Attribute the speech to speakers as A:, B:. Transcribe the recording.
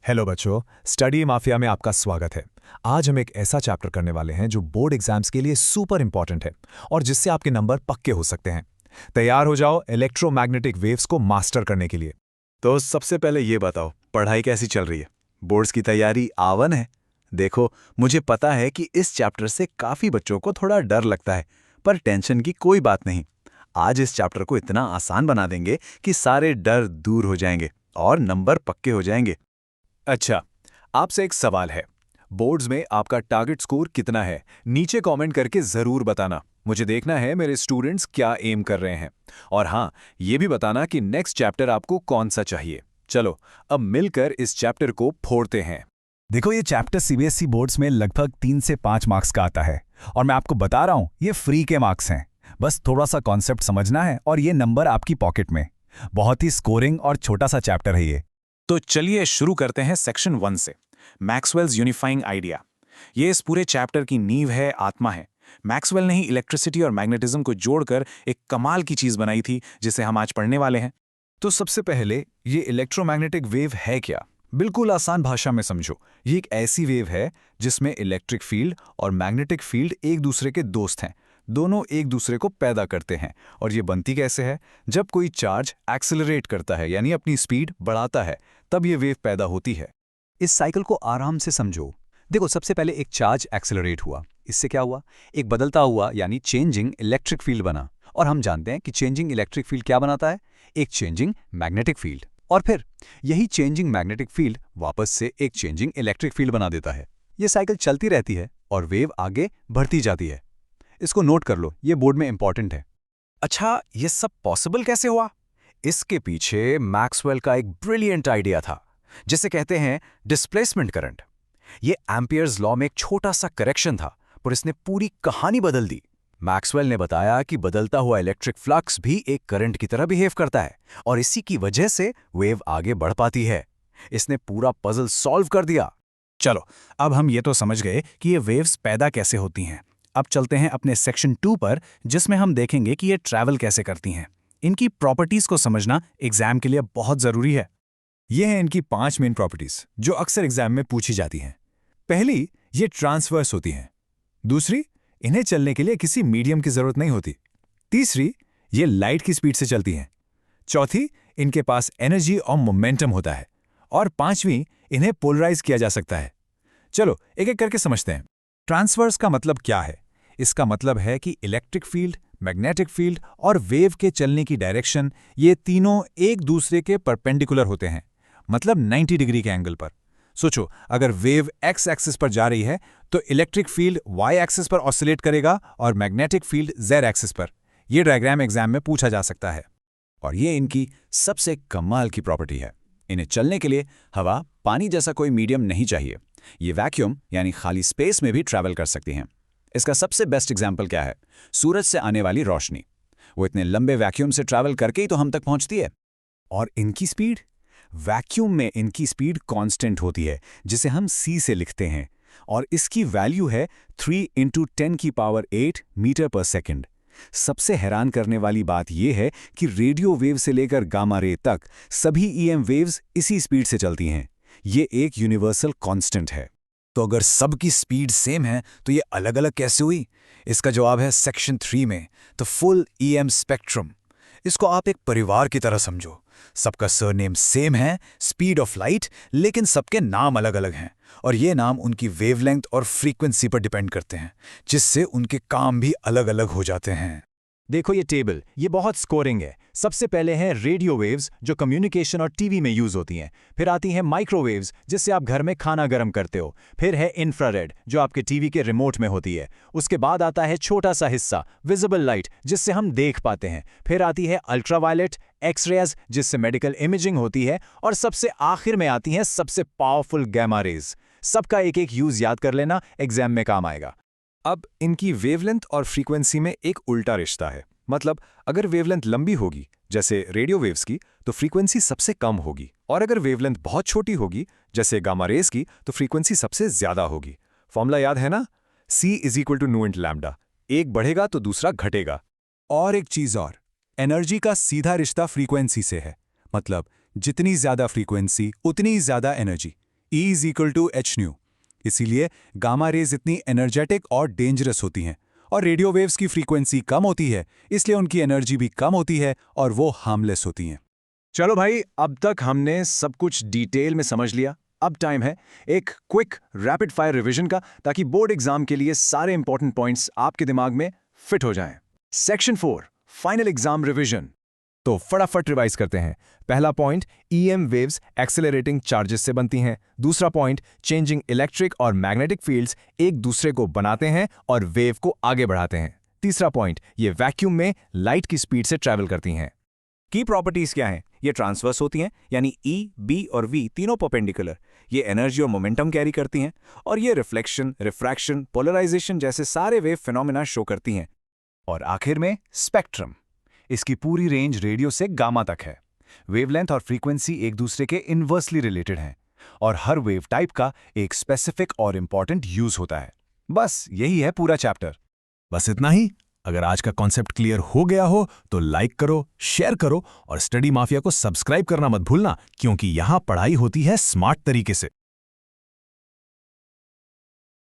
A: Hello बच्चों, study mafia में आपका स्वागत है। आज हम एक ऐसा चैप्टर करने वाले हैं जो बोर्ड एग्जाम्स के लिए सुपर इंपॉर्टेंट है और जिससे आपके नंबर पक्के हो सकते हैं। तैयार हो जाओ इलेक्ट्रोमैग्नेटिक वेव्स को मास्टर करने के लिए।
B: तो सबसे पहले ये बताओ, पढ़ाई कैसी चल रही है? बोर्ड्स की तैयारी आवन है? देखो, मुझे पता है कि इस चैप्टर से काफी बच्चों को थोड़ा डर लगता है, पर टेंशन की कोई बात नहीं। आज इस चैप्टर को इतना आसान बना देंगे कि सारे डर दूर हो जाएंगे और नंबर पक्के हो जाएंगे।
A: अच्छा, आपसे एक सवाल है। बोर्ड्स में आपका टारगेट स्कोर कितना है? नीचे कमेंट करके जरूर बताना। मुझे देखना है मेरे स्टूडेंट्स क्या एम कर रहे हैं। और हाँ, ये भी बताना कि नेक्स्ट चैप्टर आपको कौन सा चाहिए। चलो, अब मिलकर इस चैप्टर को फोड़ते हैं।
C: देखो, ये चैप्टर सीबीएसई बोर्ड्स में लगभग 3 से 5 मार्क्स का आता है और मैं आपको बता रहा हूँ ये फ्री के मार्क्स हैं। बस थोड़ा सा कॉन्सेप्ट समझना है और ये नंबर आपकी पॉकेट में। बहुत ही स्कोरिंग और छोटा सा चैप्टर है ये।
D: तो चलिए शुरू करते हैं सेक्शन 1 से, मैक्सवेल्स यूनिफाइंग आइडिया। ये इस पूरे चैप्टर की नींव है, आत्मा है। मैक्सवेल ने ही इलेक्ट्रिसिटी और मैग्नेटिज्म को जोड़कर एक कमाल की चीज बनाई थी जिसे हम आज पढ़ने वाले हैं।
A: तो सबसे पहले ये इलेक्ट्रोमैग्नेटिक वेव है क्या? बिल्कुल आसान भाषा में समझो। ये एक ऐसी वेव है जिसमें इलेक्ट्रिक फील्ड और मैग्नेटिक फील्ड एक दूसरे के दोस्त हैं। दोनों एक दूसरे को पैदा करते हैं। और ये बनती कैसे है? जब कोई चार्ज एक्सेलरेट करता है, यानी अपनी स्पीड बढ़ाता है, तब ये वेव पैदा होती है।
C: इस साइकिल को आराम से समझो। देखो, सबसे पहले एक चार्ज एक्सेलरेट हुआ। इससे क्या हुआ? एक बदलता हुआ यानी चेंजिंग इलेक्ट्रिक फील्ड बना। और हम जानते हैं कि चेंजिंग इलेक्ट्रिक फील्ड क्या बनाता है? एक चेंजिंग मैग्नेटिक फील्ड। और फिर यही चेंजिंग मैग्नेटिक फील्ड वापस से एक चेंजिंग इलेक्ट्रिक फील्ड बना देता है। ये साइकिल चलती रहती है और वेव आगे बढ़ती जाती है। इसको नोट कर लो, ये बोर्ड में इंपॉर्टेंट है।
D: अच्छा, ये सब पॉसिबल कैसे हुआ? इसके पीछे मैक्सवेल का एक ब्रिलियंट आइडिया था जिसे कहते हैं डिस्प्लेसमेंट करंट। ये एम्पियर्स लॉ में एक छोटा सा करेक्शन था, पर इसने पूरी कहानी बदल दी। मैक्सवेल ने बताया कि बदलता हुआ इलेक्ट्रिक फ्लक्स भी एक करंट की तरह बिहेव करता है और इसी की वजह से वेव आगे बढ़ पाती है। इसने पूरा पजल सॉल्व कर दिया। चलो, अब हम ये तो समझ गए कि ये वेव्स पैदा कैसे होती हैं। अब चलते हैं अपने सेक्शन 2 पर, जिसमें हम देखेंगे कि ये ट्रैवल कैसे करती हैं। इनकी प्रॉपर्टीज को समझना एग्जाम के लिए बहुत जरूरी है।
A: ये हैं इनकी 5 मेन प्रॉपर्टीज जो अक्सर एग्जाम में पूछी जाती हैं। पहली, ये ट्रांसवर्स होती हैं। दूसरी, इन्हें चलने के लिए किसी मीडियम की जरूरत नहीं होती। तीसरी, ये लाइट की स्पीड से चलती हैं। चौथी, इनके पास एनर्जी और मोमेंटम होता है। और पांचवी, इन्हें पोलराइज किया जा सकता है। चलो एक एक करके समझते हैं। ट्रांसवर्स का मतलब क्या है? इसका मतलब है कि इलेक्ट्रिक फील्ड, मैग्नेटिक फील्ड और वेव के चलने की डायरेक्शन, ये तीनों एक दूसरे के परपेंडिकुलर होते हैं, मतलब 90 डिग्री के एंगल पर। सोचो, अगर वेव एक्स एक्सिस पर जा रही है तो इलेक्ट्रिक फील्ड वाई एक्सिस पर ऑसिलेट करेगा और मैग्नेटिक फील्ड जेड एक्सिस पर। यह डायग्राम एग्जाम में पूछा जा सकता है। और ये इनकी सबसे कमाल की प्रॉपर्टी है। इन्हें चलने के लिए हवा, पानी जैसा कोई मीडियम नहीं चाहिए। ये वैक्यूम यानी खाली स्पेस में भी ट्रैवल कर सकती हैं। इसका सबसे बेस्ट एग्जाम्पल क्या है? सूरज से आने वाली रोशनी। वो इतने लंबे वैक्यूम से ट्रैवल करके ही तो हम तक पहुंचती है। और इनकी स्पीड? वैक्यूम में इनकी स्पीड कांस्टेंट होती है, जिसे हम c से लिखते हैं, और इसकी वैल्यू है 3 × 10⁸ मीटर पर सेकंड। सबसे हैरान करने वाली बात यह है कि रेडियो वेव से लेकर गामा रे तक सभी EM वेव्स इसी स्पीड से चलती हैं। ये एक यूनिवर्सल कांस्टेंट है। तो अगर सबकी स्पीड सेम है तो ये अलग अलग कैसे हुई? इसका जवाब है सेक्शन 3 में, द फुल EM स्पेक्ट्रम। इसको आप एक परिवार की तरह समझो। सबका सरनेम सेम है, स्पीड ऑफ लाइट, लेकिन सबके नाम अलग अलग हैं। और ये नाम उनकी वेवलेंथ और फ्रीक्वेंसी पर डिपेंड करते हैं, जिससे उनके काम भी अलग अलग हो जाते हैं।
C: देखो ये टेबल, ये बहुत स्कोरिंग है। सबसे पहले हैं रेडियो वेव्स जो कम्युनिकेशन और टीवी में यूज होती हैं। फिर आती हैं माइक्रोवेव्स जिससे आप घर में खाना गर्म करते हो। फिर है इंफ्रारेड जो आपके टीवी के रिमोट में होती है। उसके बाद आता है छोटा सा हिस्सा विजिबल लाइट जिससे हम देख पाते हैं। फिर आती है अल्ट्रावायलेट, एक्सरेज जिससे मेडिकल इमेजिंग होती है। और सबसे आखिर में आती हैं सबसे पावरफुल गैमा रेज। सबका एक एक यूज याद कर लेना, एग्जाम में काम आएगा।
A: अब इनकी वेवलेंथ और फ्रीक्वेंसी में एक उल्टा रिश्ता है। मतलब अगर वेवलेंथ लंबी होगी जैसे रेडियो वेव्स की, तो फ्रीक्वेंसी सबसे कम होगी। और अगर वेवलेंथ बहुत छोटी होगी जैसे गामा रेज की, तो फ्रीक्वेंसी सबसे ज्यादा होगी। फॉर्मूला याद है ना? C = nu × lambda. एक बढ़ेगा तो दूसरा घटेगा। और एक चीज और, एनर्जी का सीधा रिश्ता फ्रीक्वेंसी से है। मतलब जितनी ज्यादा फ्रीक्वेंसी उतनी ज्यादा energy. E is equal to H nu. इसीलिए गामा रेज इतनी एनर्जेटिक और डेंजरस होती हैं, और रेडियो वेव्स की फ्रीक्वेंसी कम होती है, इसलिए उनकी एनर्जी भी कम होती है और वो हार्मलेस होती हैं।
C: चलो भाई, अब तक हमने सब कुछ डिटेल में समझ लिया। अब टाइम है एक क्विक रैपिड फायर रिवीजन का, ताकि बोर्ड एग्जाम के लिए सारे इंपॉर्टेंट पॉइंट्स आपके दिमाग में फिट हो जाएं। Section 4 final exam revision.
E: तो फटाफट रिवाइज करते हैं। पहला point, EM waves accelerating charges से बनती हैं। दूसरा पॉइंट, चेंजिंग इलेक्ट्रिक और मैग्नेटिक फील्ड्स एक दूसरे को बनाते हैं और वेव को आगे बढ़ाते हैं। तीसरा पॉइंट, ये वैक्यूम में लाइट की स्पीड से ट्रैवल करती हैं।
F: की प्रॉपर्टीज क्या हैं? ये ट्रांसवर्स होती हैं, यानी E, B और V तीनों परपेंडिकुलर। ये एनर्जी और मोमेंटम कैरी करती हैं, और ये रिफ्लेक्शन, रिफ्रैक्शन, पोलराइजेशन जैसे सारे वेव फिनोमेना शो करती हैं।
C: और आखिर में स्पेक्ट्रम। इसकी पूरी रेंज रेडियो से गामा तक है। वेवलेंथ और फ्रीक्वेंसी एक दूसरे के इन्वर्सली रिलेटेड हैं, और हर वेव टाइप का एक स्पेसिफिक और इंपॉर्टेंट यूज होता है। बस यही है पूरा चैप्टर।
E: बस इतना ही। अगर आज का कॉन्सेप्ट क्लियर हो गया हो तो लाइक करो, शेयर करो और स्टडी माफिया को सब्सक्राइब करना मत भूलना, क्योंकि यहाँ पढ़ाई होती है स्मार्ट तरीके से।